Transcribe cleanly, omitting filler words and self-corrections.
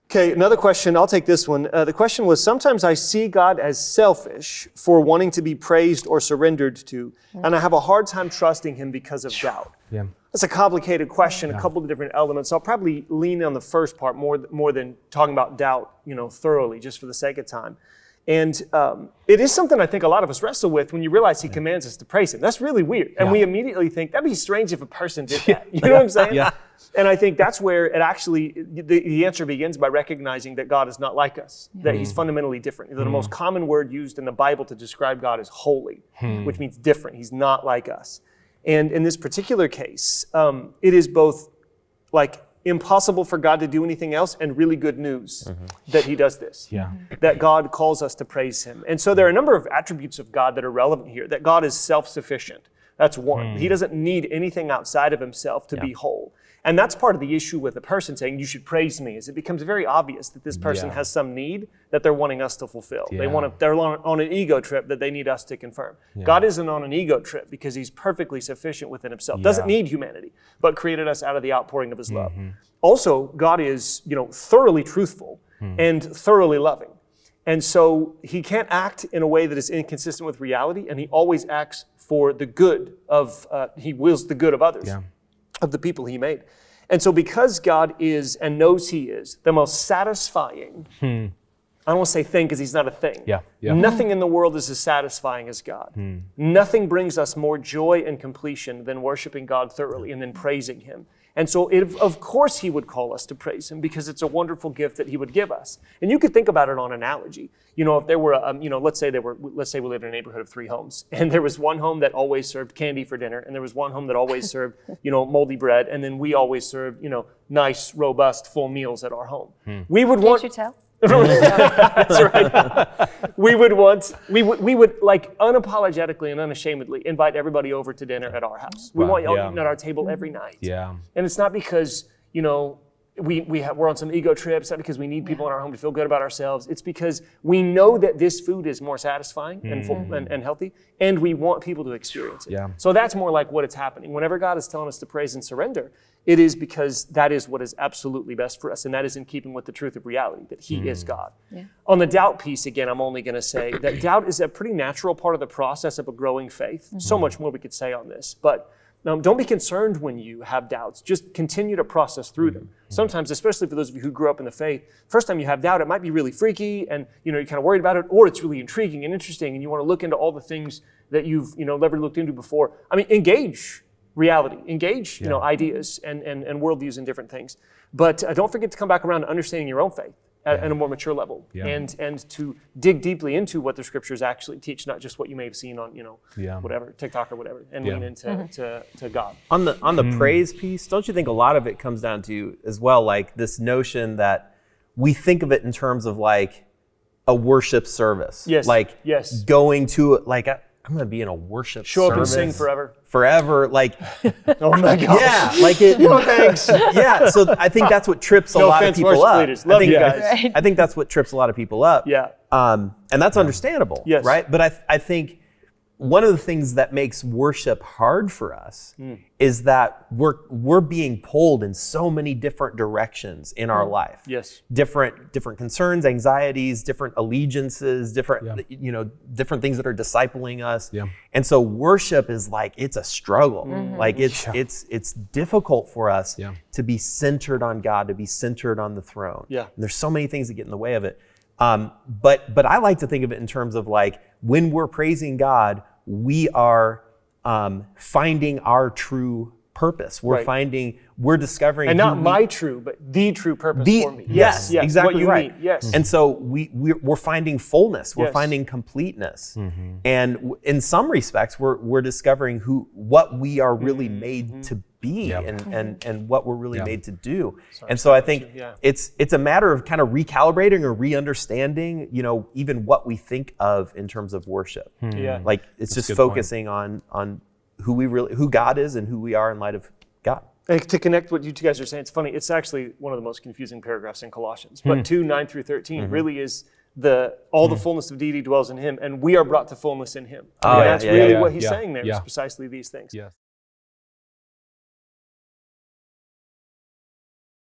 Okay, another question. I'll take this one. The question was, sometimes I see God as selfish for wanting to be praised or surrendered to, and I have a hard time trusting him because of doubt. Yeah. That's a complicated question, a couple of different elements. I'll probably lean on the first part more than talking about doubt, thoroughly, just for the sake of time. And it is something I think a lot of us wrestle with when you realize he commands us to praise him. That's really weird. And we immediately think, that'd be strange if a person did that. You know what I'm saying? Yeah. And I think that's where it actually, the answer begins by recognizing that God is not like us, that he's fundamentally different. The most common word used in the Bible to describe God is holy, which means different. He's not like us. And in this particular case, it is both like impossible for God to do anything else and really good news that he does this, that God calls us to praise him. And so there are a number of attributes of God that are relevant here, that God is self-sufficient. That's one. He doesn't need anything outside of himself to be whole. And that's part of the issue with a person saying, you should praise me, is it becomes very obvious that this person has some need that they're wanting us to fulfill. They're on an ego trip that they need us to confirm. God isn't on an ego trip because he's perfectly sufficient within himself. Doesn't need humanity, but created us out of the outpouring of his love. Also, God is, thoroughly truthful and thoroughly loving. And so he can't act in a way that is inconsistent with reality, and he always acts for the good of, he wills the good of others. Of the people he made. And so because God is and knows he is the most satisfying, I don't want to say thing because he's not a thing. Nothing in the world is as satisfying as God. Nothing brings us more joy and completion than worshiping God thoroughly and then praising him. And so of course he would call us to praise him because it's a wonderful gift that he would give us. And you could think about it on analogy. If there were, let's say we lived in a neighborhood of 3 homes, and there was one home that always served candy for dinner, and there was one home that always served, moldy bread, and then we always served, nice, robust, full meals at our home. We would want. Can't you tell? That's right. We would like unapologetically and unashamedly invite everybody over to dinner at our house. We want y'all eating at our table every night. And it's not because, we're on some ego trip. It's not because we need people in our home to feel good about ourselves. It's because we know that this food is more satisfying and full and healthy, and we want people to experience it. So that's more like what is happening. Whenever God is telling us to praise and surrender, it is because that is what is absolutely best for us, and that is in keeping with the truth of reality, that he is God. On the doubt piece, again, I'm only going to say that doubt is a pretty natural part of the process of a growing faith. So much more we could say on this, but don't be concerned when you have doubts. Just continue to process through them. Sometimes, especially for those of you who grew up in the faith, first time you have doubt, it might be really freaky and you're kind of worried about it, or it's really intriguing and interesting and you want to look into all the things that you've never looked into before. I mean, engage reality, engage ideas and worldviews and different things. But don't forget to come back around to understanding your own faith at a more mature level, and to dig deeply into what the scriptures actually teach, not just what you may have seen on whatever TikTok or whatever, and lean into to God. On the praise piece, don't you think a lot of it comes down to as well, like this notion that we think of it in terms of like a worship service, going to like I'm going to be in a worship service. Show up and sing forever. Forever, like. Oh my gosh. Yeah, like it. No thanks. Yeah, so I think that's what trips a lot of people up. Leaders. Love you guys. I think that's what trips a lot of people up. Yeah. And that's understandable, right? But I think one of the things that makes worship hard for us is that we're being pulled in so many different directions in our life. Different concerns, anxieties, different allegiances, different different things that are discipling us. And so worship is like, it's a struggle. Like it's difficult for us to be centered on God, to be centered on the throne. And there's so many things that get in the way of it. But I like to think of it in terms of like, when we're praising God, we are finding our true purpose. We're discovering, and not my true, but the true purpose for me. Yes, exactly what you right. mean. Yes. And so we're finding fullness. We're finding completeness, and in some respects, we're discovering what we are really made to be, and what we're really made to do. And so I think it's a matter of kind of recalibrating or re-understanding, even what we think of in terms of worship. Like it's just focusing on who God is and who we are in light of God. And to connect what you two guys are saying, it's funny. It's actually one of the most confusing paragraphs in Colossians. But 2:9-13 really is all the fullness of deity dwells in him, and we are brought to fullness in him. And that's really what he's saying there. Is precisely these things.